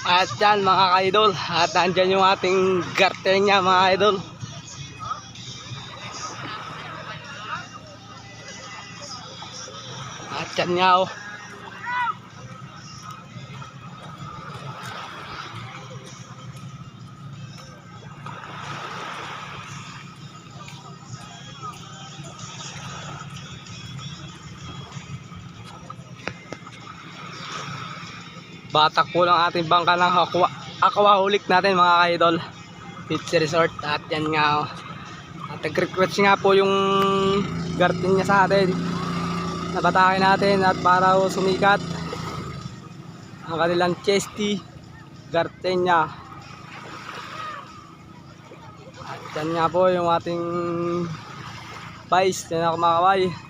At yan mga ka-idol, at nandyan yung ating Gardenia mga idol. At yan nga oh. Batak po lang ating bangka ng aquaholic natin mga ka-idol. Beach Resort. At yan nga oh. At nag-request nga po yung Gardenia sa atin. Nabatakin natin at para sumikat ang kanilang chesty Gardenia. At yan nga po yung ating vice na kumakaway.